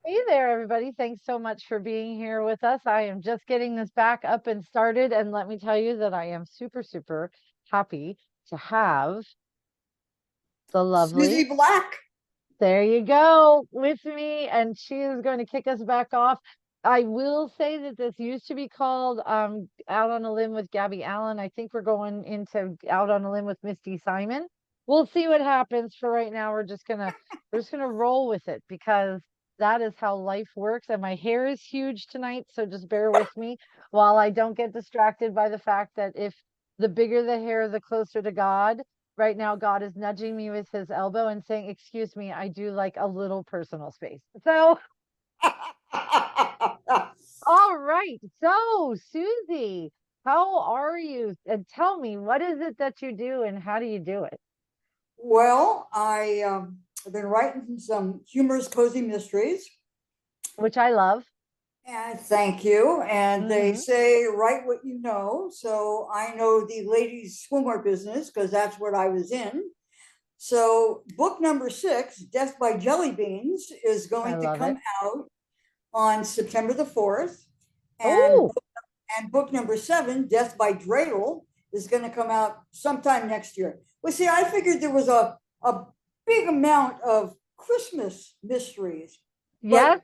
Hey there, everybody. Thanks so much for being here with us. I am just getting this back up and started. And let me tell you that I am super, super happy to have the Susie lovely, Black. there you go, with me. And she is going to kick us back off. I will say that this used to be called Out on a Limb with Gabby Allen. I think we're going into Out on a Limb with Misty Simon. We'll see what happens. For right now, we're just gonna roll with it because that is how life works. And my hair is huge tonight, so just bear with me while I don't get distracted by the fact that if the bigger the hair, the closer to God. Right now, God is nudging me with his elbow and saying, "Excuse me, I do like a little personal space." So, all right. So, Susie, how are you? And tell me, what is it that you do and how do you do it? Well, have been writing some humorous, cozy mysteries. Which I love. And thank you. And they Hmm. say, write what you know. So I know the ladies' swimwear business because that's what I was in. So book number 6, Death by Jelly Beans, is I going to love it. come out on September the 4th. And Oh, book, and book number 7, Death by Dreidel, is going to come out sometime next year. Well, see, I figured there was a big amount of Christmas mysteries, yes, but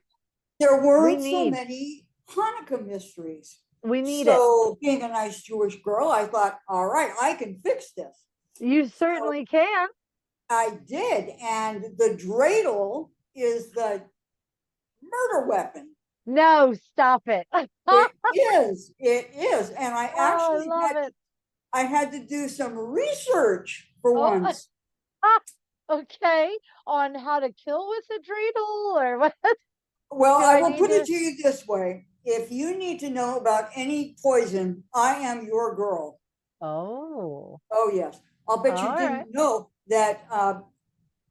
there we weren't so need. many Hanukkah mysteries. We need it. So, being a nice Jewish girl, I thought, all right, I can fix this. You So certainly can. I did. And the dreidel is the murder weapon. No, stop it. It is. It is. And I Oh, I actually love it. I had to do some research for Oh, once. okay. On how to kill with a dreidel or what? Well, Do I I will need put it to? to you this way. If you need to know about any poison, I am your girl. Oh, Oh, yes. I'll bet you all right. didn't know that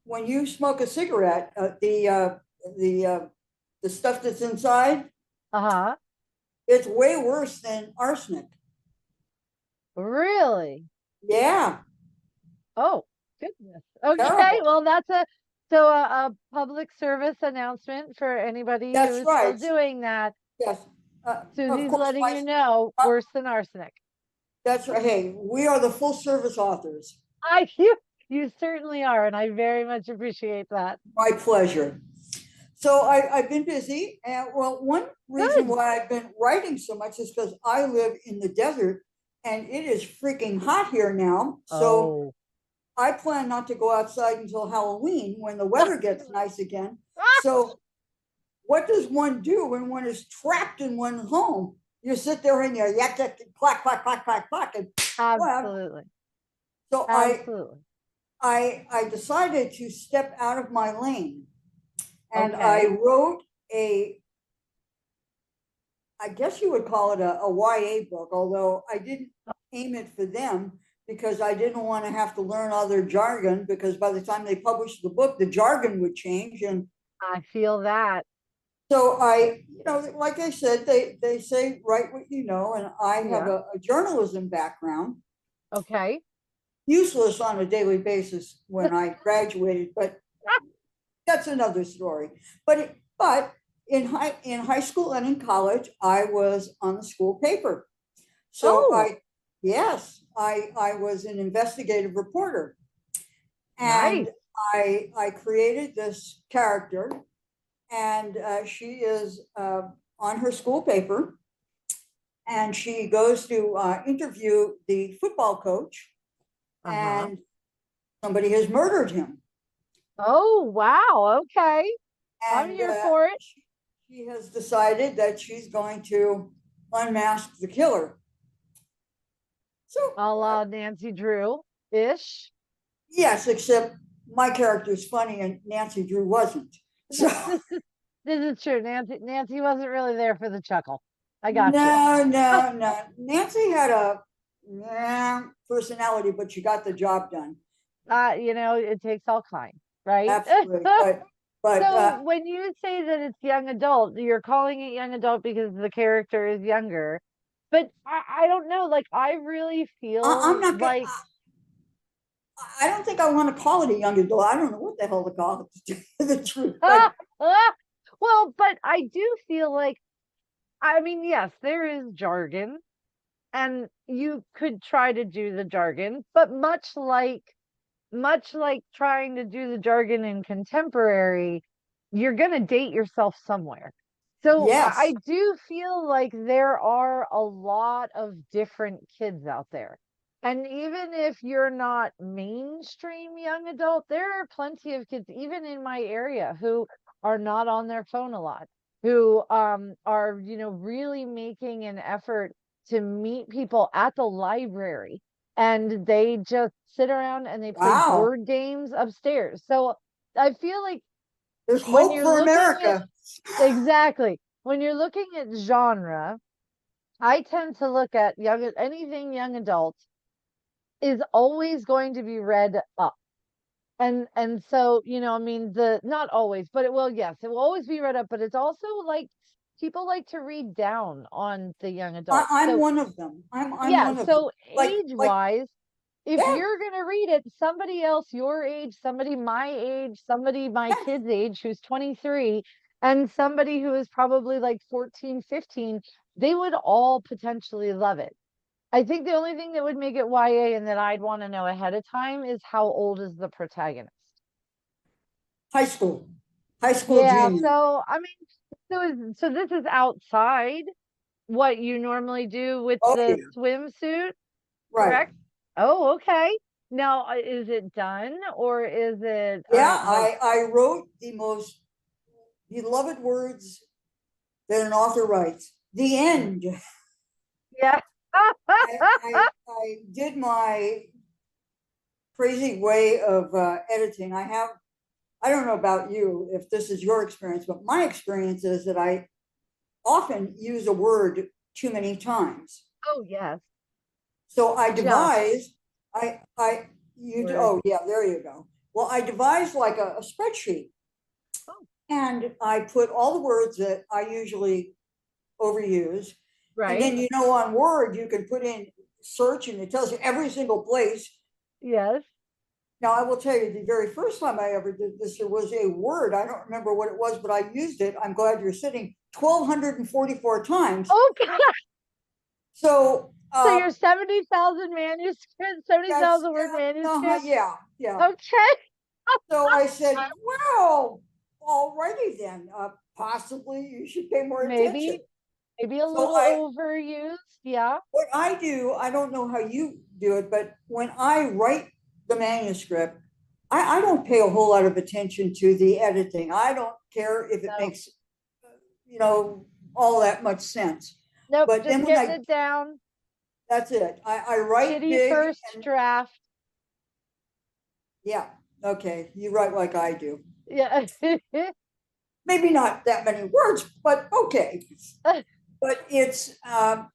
when you smoke a cigarette, the the stuff that's inside, Uh-huh. it's way worse than arsenic. Really? Yeah, Oh, goodness. Okay, terrible. well, that's a public service announcement for anybody who That's is still right. doing that. Yes. Of Susie's course, letting you know uh, worse than arsenic. that's right. Hey, we are the full service authors. I you certainly are, and I very much appreciate that. My pleasure. So I've been busy, and well, one reason Good. why I've been writing so much is because I live in the desert, and it is freaking hot here now. So Oh. I plan not to go outside until Halloween when the weather gets nice again. So what does one do when one is trapped in one home? You sit there and you yak yak clack clack clack clack clack, and well, Absolutely. so Absolutely. I decided to step out of my lane, and I Okay. wrote a, I guess you would call it a YA book, although I didn't aim it for them because I didn't want to have to learn all their jargon, because by the time they published the book, the jargon would change. And I feel that. so like I said, they say write what you know, and I have Yeah. a journalism background, Okay. useless on a daily basis when I graduated, but that's another story. But in high school and in college, I was on the school paper. So Oh, I was an investigative reporter, nice. and I created this character, and she is on her school paper, and she goes to interview the football coach, Uh-huh. and somebody has murdered him, Oh, wow. Okay. I'm and here for it. she has decided that she's going to unmask the killer. So A la Nancy Drew ish. yes, except my character is funny and Nancy Drew wasn't. So This is true. Nancy wasn't really there for the chuckle. I got you. no, no, no. Nancy had a personality, but she got the job done. It takes all kinds, right? Absolutely. But So when you say that it's young adult, you're calling it young adult because the character is younger. But I don't know. Like I really I'm feel not gonna. like I don't think I want to call it a young adult. I don't know what the hell to call it, to tell you the truth. But Well, but I do feel like, I mean, yes, there is jargon, and you could try to do the jargon, but much like trying to do the jargon in contemporary, you're going to date yourself somewhere. So I Yes. do feel like there are a lot of different kids out there. And even if you're not mainstream young adult, there are plenty of kids, even in my area, who are not on their phone a lot, who are, really making an effort to meet people at the library, and they just sit around and they play Wow. board games upstairs. So I feel like There's when hope you're for looking at, America. exactly, when you're looking at genre, I tend to look at anything young adult is always going to be read up. And so, I mean, the not always, but it will, yes, it will always be read up, but it's also like people like to read down on the young adults. I'm So one of them. I'm yeah, one of them. so Like, age wise, if yeah, you're going to read it, somebody else your age, somebody my age, somebody my yeah. kid's age who's 23, and somebody who is probably like 14, 15, they would all potentially love it. I think the only thing that would make it YA and that I'd want to know ahead of time is how old is the protagonist. High school, high school Yeah, junior. so I mean, so this is outside what you normally do with Oh the yeah, swimsuit, right. correct? Oh, okay. Now, is it done, or is it Yeah, like, I wrote the most beloved words that an author writes. The end. yeah? I did my crazy way of editing. I don't know about you if this is your experience, but my experience is that I often use a word too many times. Oh, yes. So I Just devised, word. oh yeah, there you go. Well, I devised like a spreadsheet, Oh, and I put all the words that I usually overuse. And right. then, on Word, you can put in search and it tells you every single place. Yes. Now, I will tell you, the very first time I ever did this, there was a word. I don't remember what it was, but I used it. I'm glad you're sitting 1,244 times. Oh, God. So So your 70,000 manuscript, that's, 70,000 word uh-huh, manuscript. yeah, yeah. Okay. So I said, well, alrighty then, possibly you should pay more Maybe, attention. maybe a So little overused. Yeah. what I do, I don't know how you do it, but when I write the manuscript, I don't pay a whole lot of attention to the editing. I don't care if it No. makes, you know, all that much sense. Nope. But then Just getting it down. that's it. I write Shitty big first and draft. yeah, okay, you write like I do. Yeah. Maybe not that many words, but okay. But it's a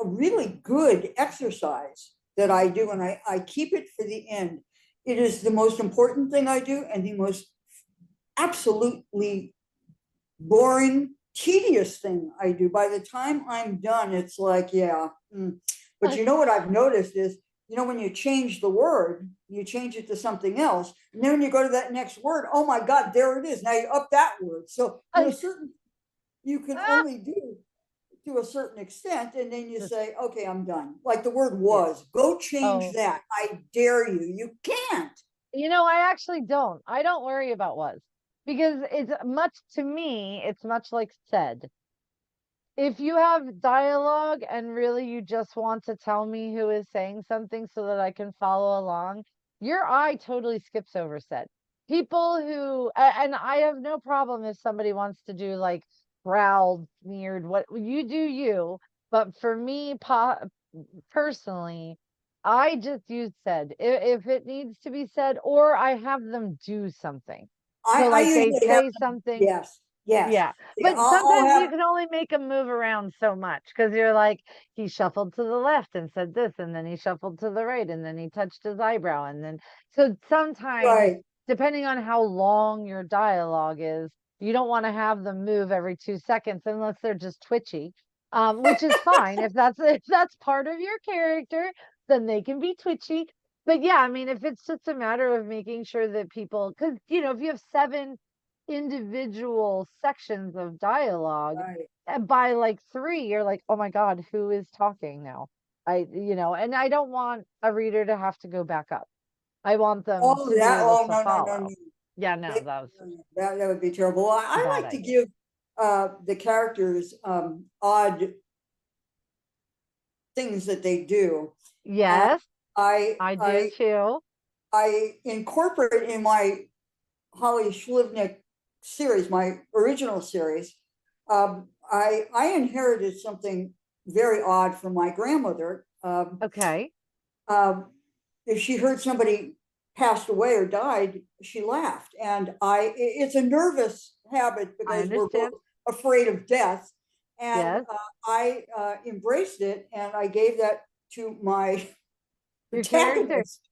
really good exercise that I do, and I keep it for the end. It is the most important thing I do, and the most absolutely boring, tedious thing I do. By the time I'm done, it's like, yeah. But what I've noticed is, when you change the word, you change it to something else. And then when you go to that next word, oh my God, there it is. Now you up that word. So there are certain you can only do to a certain extent, and then you say, okay, I'm done. Like the word Yeah. was, go change Oh, that. I dare you. You can't. I actually don't. I don't worry about was, because to me, it's much like said. If you have dialogue and really you just want to tell me who is saying something so that I can follow along, your eye totally skips over said. People and I have no problem if somebody wants to do like growled, sneered, what you do you. But for me, personally, I just use said if it needs to be said, or I have them do something. So I like they usually have, say something. yes, yes. Yeah. See, But I'll sometimes you have, can only make them move around so much because you're like, he shuffled to the left and said this, and then he shuffled to the right, and then he touched his eyebrow. And then, so sometimes, right. depending on how long your dialogue is, you don't want to have them move every 2 seconds unless they're just twitchy, which is fine. If that's part of your character, then they can be twitchy. But yeah, I mean, if it's just a matter of making sure that people, because, if you have seven individual sections of dialogue. Right. And by like three, you're like, oh my God, who is talking now? And I don't want a reader to have to go back up. I want them Oh, to be that, able oh, to no, no, no, follow. no. Yeah, no, They- that was no, no, that would be terrible. Well, a I bad like to idea. give the characters odd things that they do. Uh, Yes, I I do I too. I incorporate in my Holly Schlivnik series, my original series. I inherited something very odd from my grandmother. Okay, Um, if she heard somebody passed away or died, she laughed, and it's a nervous habit I because we're both understand. afraid of death, and Yes, I embraced it, and I gave that to my your character. protagonist.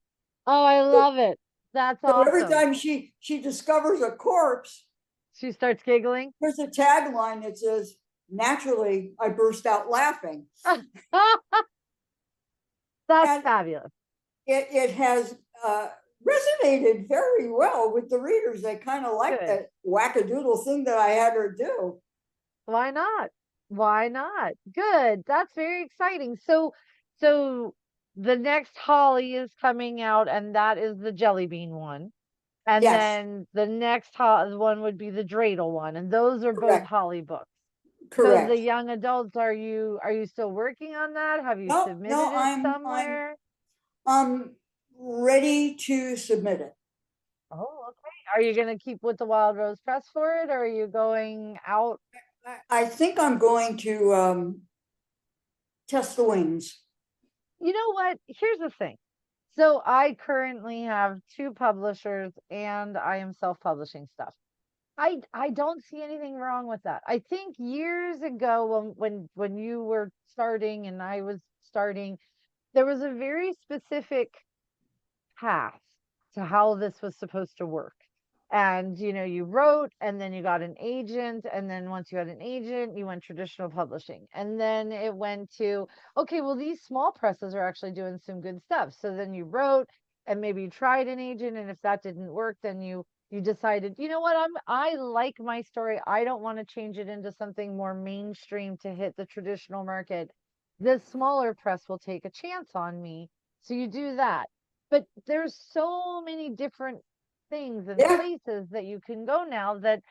Oh, I So, love it. That's so every awesome. time she discovers a corpse, She starts giggling. there's a tagline that says, "Naturally, I burst out laughing," That's and fabulous. it has resonated very well with the readers. They kind of like Good. that wackadoodle thing that I had her do. Why not? Why not? Good. That's very exciting. So the next Holly is coming out, and that is the Jelly Bean one. And Yes, then the next one would be the Dreidel one, and those are both correct, Holly books. So the correct. young adults, are you still working on that? Have you No, submitted no, it I'm somewhere? ready to submit it. Oh, okay. Are you going to keep with the Wild Rose Press for it, or are you going out? I think I'm going to test the wings. You know what? Here's the thing. So I currently have two publishers and I am self-publishing stuff. I don't see anything wrong with that. I think years ago when you were starting and I was starting, there was a very specific path to how this was supposed to work. And you wrote and then you got an agent, and then once you had an agent, you went traditional publishing. And then it went to, okay, well, these small presses are actually doing some good stuff. So then you wrote and maybe you tried an agent, and if that didn't work, then you decided, you know what, I like my story. I don't want to change it into something more mainstream to hit the traditional market. This smaller press will take a chance on me. So you do that. But there's so many different things and Yeah, places that you can go now that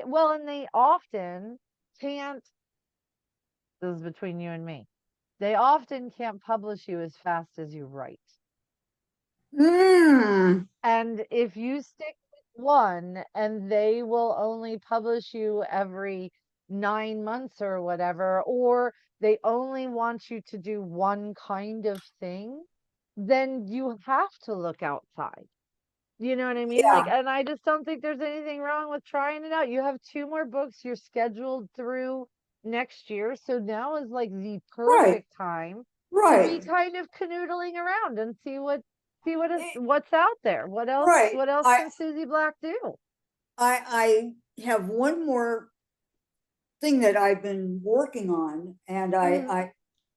well, and they often can't, this is between you and me, they often can't publish you as fast as you write. mm, And if you stick with one and they will only publish you every 9 months or whatever, or they only want you to do one kind of thing, then you have to look outside. You know what I mean? Like, yeah, and I just don't think there's anything wrong with trying it out. You have two more books you're scheduled through next year. So now is like the right, perfect time to be right, kind of canoodling around and what's out there. right. What else I can Susie Black do? I have one more thing that I've been working on, and Mhm. I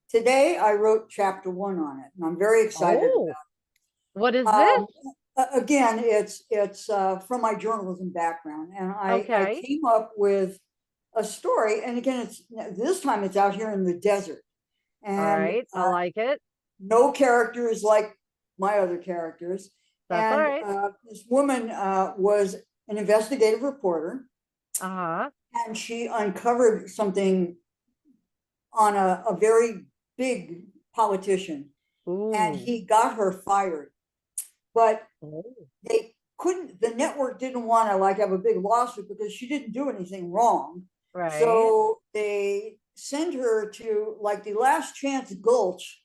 today I wrote chapter one on it, and I'm very excited Oh, what is about. this? Again, it's from my journalism background, and I Okay. came up with a story, and again, it's this time it's out here in the desert, All and right. I like it. no characters like my other characters, That's all and right. this woman was an investigative reporter, Uh-huh. and she uncovered something on a very big politician, and Ooh. he got her fired. But Oh, they couldn't, the network didn't want to like have a big lawsuit because she didn't do anything wrong. right. So they sent her to like the last chance gulch,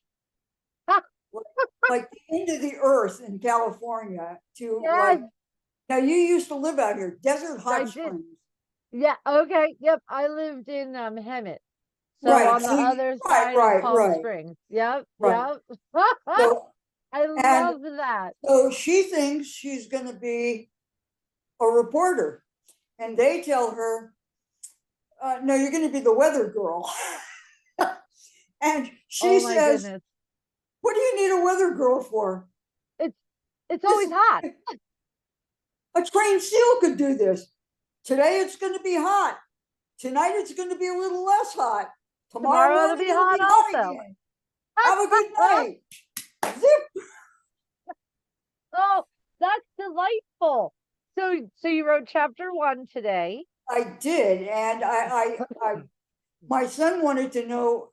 like the end of the earth in California to Yes, like, now you used to live out here, Desert I Hot did. Springs. Yeah, okay. Yep. I lived in Hemet. So Right. on the So you, other right, side of right, Palm right, Springs. Yep, right. yep. So, I and love that. so she thinks she's going to be a reporter. And they tell her, no, you're going to be the weather girl. And she Oh my says, goodness. what do you need a weather girl for? It's it's This always hot. a trained SEAL could do this. Today it's going to be hot. Tonight it's going to be a little less hot. Tomorrow Tomorrow it'll morning be it'll hot be hot also. again. Have a good night. Zip. Oh, that's delightful. So you wrote chapter 1 today. I did, and my son wanted to know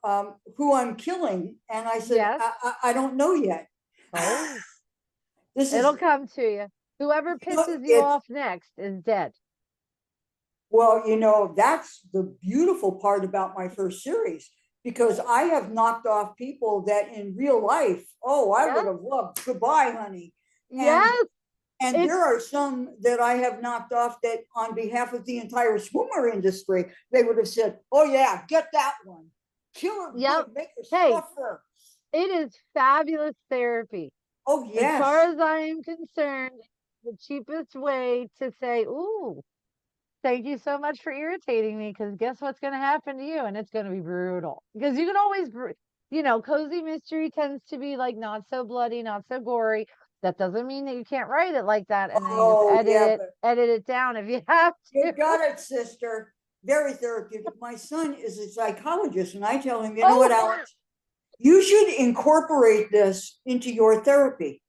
who I'm killing, and I said, Yes. I don't know yet. Oh, This is, it'll come to you. Whoever you know, pisses you it's, off next is dead. well, that's the beautiful part about my first series, because I have knocked off people that in real life, oh, I would Yes. have loved. Goodbye, honey. And Yes. there It's are some that I have knocked off that on behalf of the entire swimmer industry, they would have said, oh yeah, get that one. Kill her yep. good, make her Hey, suffer. it is fabulous therapy. Oh As far yes. as I am concerned, the cheapest way to say, ooh, thank you so much for irritating me, because guess what's going to happen to you? And it's going to be brutal. Because you can always, cozy mystery tends to be like not so bloody, not so gory. That doesn't mean that you can't write it like that. And then you just Oh yeah, but edit it down if you have you to. got it, sister. Very therapeutic. My son is a psychologist, and I tell him, you know what, Oh, Alex? You should incorporate this into your therapy.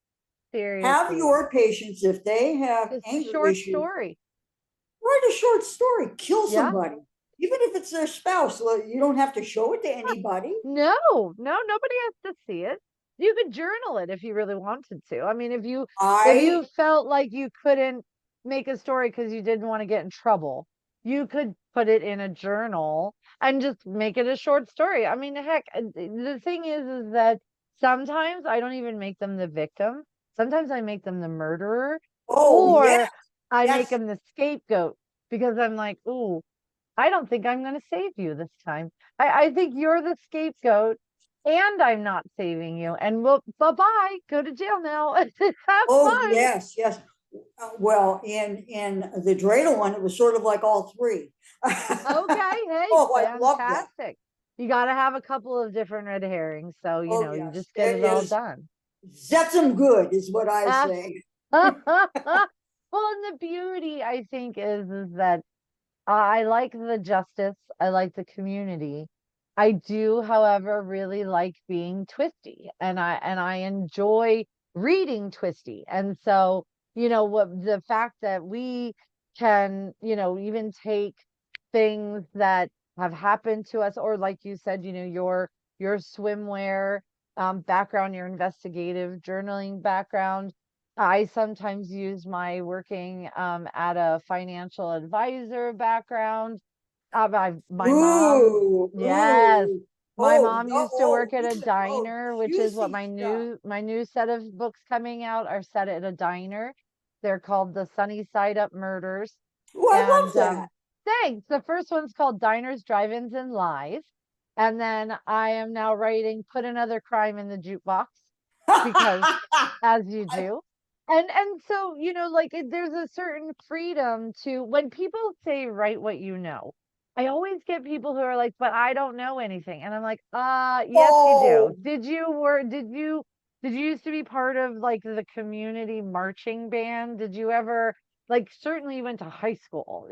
Have seriously. your patients, if they have Just a anger short issues, story. write a short story, kill Yeah. somebody, even if it's their spouse. You don't have to show it to anybody. No, nobody has to see it. You could journal it if you really wanted to. I mean, if you I felt like you couldn't make a story because you didn't want to get in trouble, you could put it in a journal and just make it a short story. I mean, heck, the thing is that sometimes I don't even make them the victim. Sometimes I make them the murderer, Oh or yes, I make yes. them the scapegoat, because I'm like, ooh, I don't think I'm going to save you this time. I think you're the scapegoat and I'm not saving you. And well, bye bye. Go to jail now. Have Oh fun. yes, yes. Well, in the dreidel one, it was sort of like all three. Okay. Hey, Oh, I love that. fantastic. You got to have a couple of different red herrings. So, Oh you yes, just get it it all is. done. That's some good, is what I Ah. say. Well, and the beauty, I think, is that I like the justice. I like the community. I do, however, really like being twisty, and I enjoy reading twisty. And so, what the fact that we can, even take things that have happened to us, or like you said, your swimwear background, your investigative journaling background. I sometimes use my working at a financial advisor background. My mom, Ooh, yes, ooh. my Oh mom no, used to oh, work at a oh, diner, which is what juicy stuff. my new set of books coming out are set at a diner. They're called the Sunny Side Up Murders. Oh, I And love that. thanks. The first one's called Diners, Drive-ins, and Live. And then I am now writing Put Another Crime in the Jukebox, because as you do. And so, like there's a certain freedom to when people say write what you know. I always get people who are like, but I don't know anything. And I'm like, yes, you do. Oh, Did you used to be part of like the community marching band? Did you ever, like, certainly you went to high school.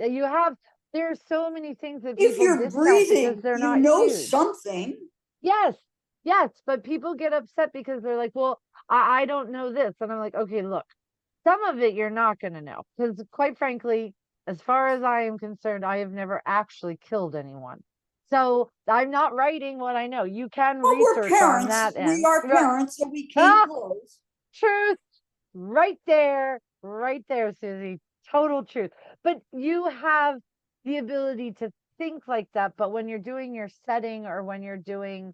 There's so many things that if people you're discount because breathing, they're you not know huge. something. Yes, yes, but people get upset because they're like, well, I don't know this. And I'm like, okay, look, some of it you're not going to know. Because quite frankly, as far as I am concerned, I have never actually killed anyone. So I'm not writing what I know. You can Well, we're research on parents. that We end. are Right. parents, so we came Ah, close. truth. Right there, Susie. Total truth. But you have the ability to think like that. But when you're doing your setting, or when you're doing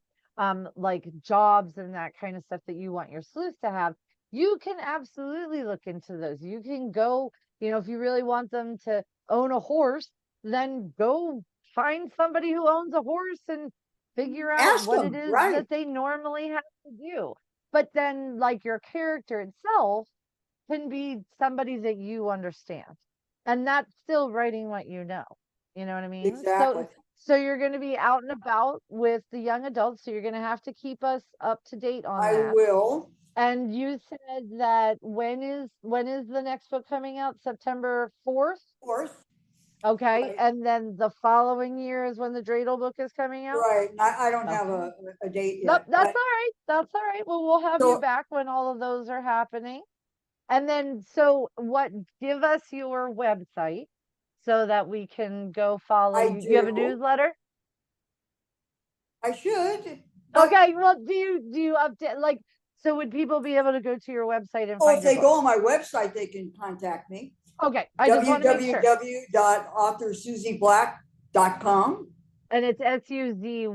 like jobs and that kind of stuff that you want your sleuth to have, you can absolutely look into those. You can go, if you really want them to own a horse, then go find somebody who owns a horse and figure out Ask what it them, is right? that they normally have to do. But then, like, your character itself can be somebody that you understand. And that's still writing what you know. You know what I mean? Exactly. So you're going to be out and about with the young adults. So you're going to have to keep us up to date on I that. will. And you said that when is the next book coming out? September 4th? Fourth. Okay, Right. and then the following year is when the dreidel book is coming out? Right, and I don't have Okay. a date Nope, yet, that's but all right. That's all right. Well, we'll have you so back when all of those are happening. And then, so what, give us your website so that we can go follow I you. You have a do. newsletter? I should, but Okay, well, do you update, like, so would people be able to go to your website and oh, if find your they book? go on my website, they can contact me. Okay, I just want to make sure. www.authorsusieblack.com. And it's Suzy,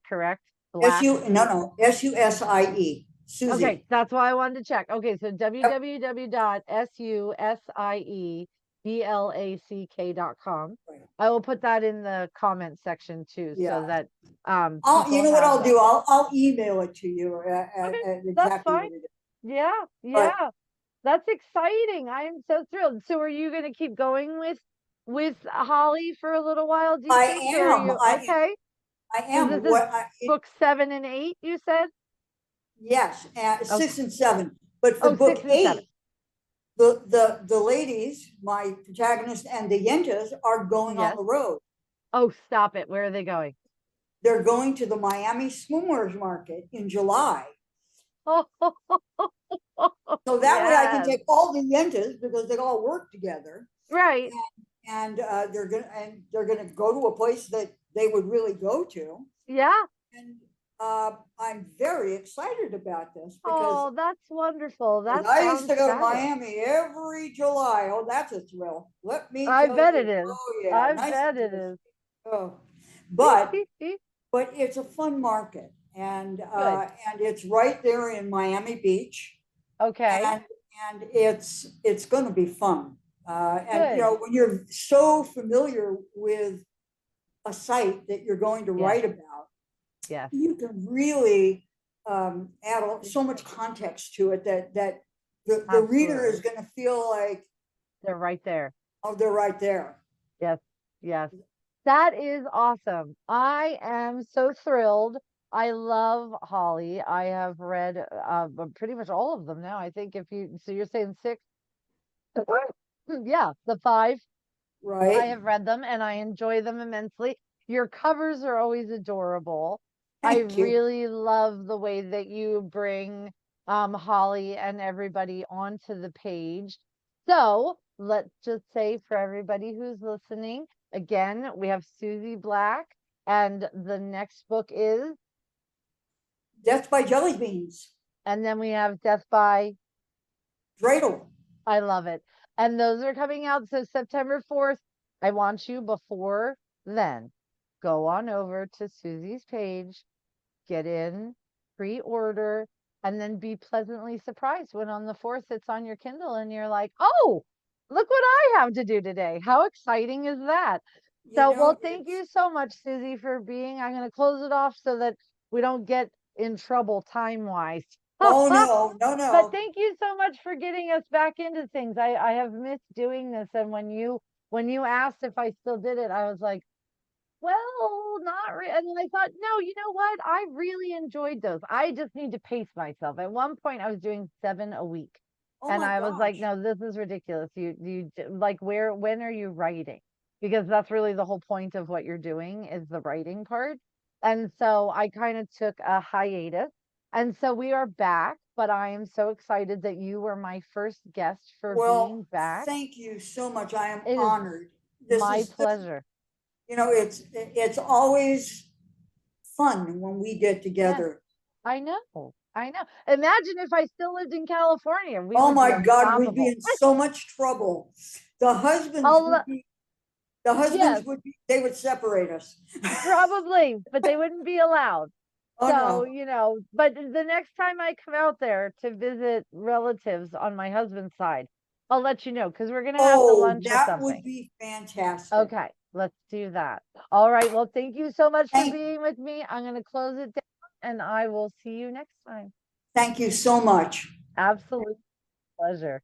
correct? S Black. U no no SUSIE Okay, Susie. that's why I wanted to check. Okay, so www.susieblack.com. Right. I will put that in the comment section too, Yeah. so that You people know what have I'll that. do? I'll email it to you Okay, at that's exactly fine. what it is. Yeah, But yeah. That's exciting. I am so thrilled. So are you going to keep going with Holly for a little while, do you I think? Or are am. you okay? I Because am. this is book 7 and 8, you said? Yes, Okay. 6 and 7. But for Oh, book 6 and 7. 8, the ladies, my protagonist and the yentas, are going on Yes. the road. Oh, stop it. Where are they going? They're going to the Miami Swimmers Market in July. So that way I can Yes. take all the yentas because they all work together, Right. and they're gonna go to a place that they would really go to. Yeah. And I'm very excited about this because Oh, that's wonderful. That I used sounds to go to fabulous. Miami every July. Oh, that's a thrill. Let me I tell bet you. it is. Oh yeah, I nice bet and it juicy. is. Oh, but it's a fun market, Good. and it's right there in Miami Beach, Okay. and it's going to be fun. And you Good. know, when you're so familiar with a site that you're going to Yes. write about, Yes. you can really add so much context to it that the reader Absolutely. is going to feel like, They're right there. oh, they're right there. Yes. Yes. That is awesome. I am so thrilled. I love Holly. I have read pretty much all of them now. I think if you, so you're saying 6? Yeah, the 5. I Right. have read them and I enjoy them immensely. Your covers are always adorable. I Thank you. really love the way that you bring Holly and everybody onto the page. So let's just say for everybody who's listening, again, we have Susie Black, and the next book is, Death by Jelly Beans. and then we have Death by, Dreidel. I love it. And those are coming out. So September 4th, I want you before then, go on over to Susie's page, get in, pre-order, and then be pleasantly surprised when on the 4th it's on your Kindle and you're like, oh, look what I have to do today. How exciting is that? You So, know, well, thank you so much, Susie, for being. I'm going to close it off so that we don't get in trouble time-wise. oh no, no, But no. thank you so much for getting us back into things. I have missed doing this. And when you asked if I still did it, I was like, well, not really. And then I thought, no, you know what? I really enjoyed those. I just need to pace myself. At one point, I was doing 7 a week. Oh And my I was like, gosh. no, this is ridiculous. Like, when are you writing? Because that's really the whole point of what you're doing is the writing part. And so I kind of took a hiatus. And so we are back, but I am so excited that you were my first guest for Well, being back. thank you so much. I am It is honored. my This, pleasure. you know, it's always fun when we get Yes, together. I know. I know. Imagine if I still lived in California, we Oh would be my God, we'd be unstoppable. in so much trouble. The husbands I'll, would be, the husbands yes, would be, they would separate us. probably, but they wouldn't be allowed. Oh So, no. but the next time I come out there to visit relatives on my husband's side, I'll let you know because we're gonna have to Oh, lunch or that would something. be fantastic. Okay, let's do that. All right. Well, thank you so much for Thank, being with me. I'm gonna close it down and I will see you next time. thank you so much. Absolute pleasure.